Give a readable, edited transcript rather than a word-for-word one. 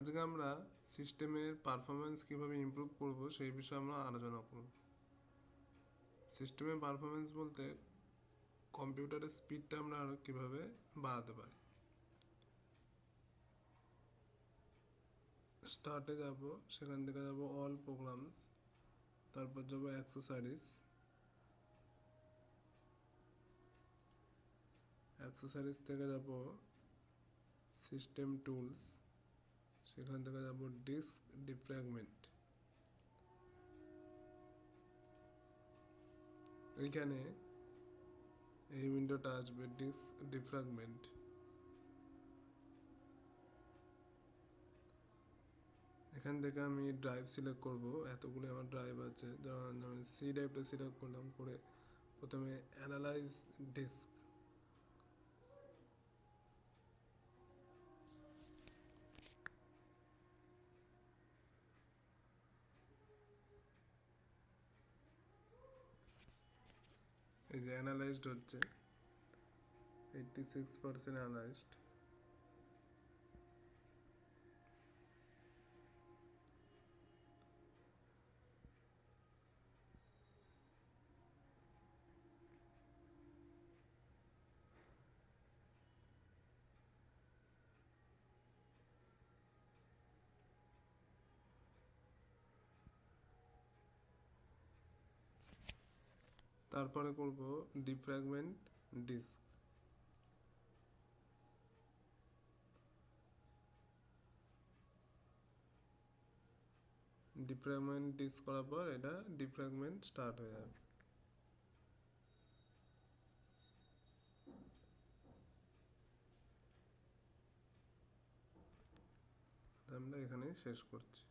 আজকে আমরা সিস্টেমের পারফরমেন্স কিভাবে ইমপ্রুভ করব সেই বিষয়ে আমরা আলোচনা করব। সিস্টেমের পারফরমেন্স বলতে কম্পিউটারের স্পিডটা আমরা আরও কীভাবে বাড়াতে পারি। স্টার্টে যাব, সেখান থেকে যাব অল প্রোগ্রামস, তারপর যাব অ্যাক্সেসরিজ থেকে যাব সিস্টেম টুলস, সেখান থেকে যাব ডিস্ক ডিফ্র্যাগমেন্ট। এইখানে এই উইন্ডোটা আসবে ডিস্ক ডিফ্র্যাগমেন্ট। এখান থেকে আমি ড্রাইভ সিলেক্ট করব, এতগুলো আমার ড্রাইভ আছে, যেমন সি ড্রাইভটা সিলেক্ট করলাম, করে প্রথমে অ্যানালাইজ ডিস্ক, এই যে অ্যানালাইজড হচ্ছে 86% অ্যানালাইজড। তারপরে করব ডিফ্র্যাগমেন্ট ডিস্ক। ডিফ্র্যাগমেন্ট ডিস্ক করার পর এটা ডিফ্র্যাগমেন্ট স্টার্ট হয়ে যাবে। আমরা এখানে শেষ করছি।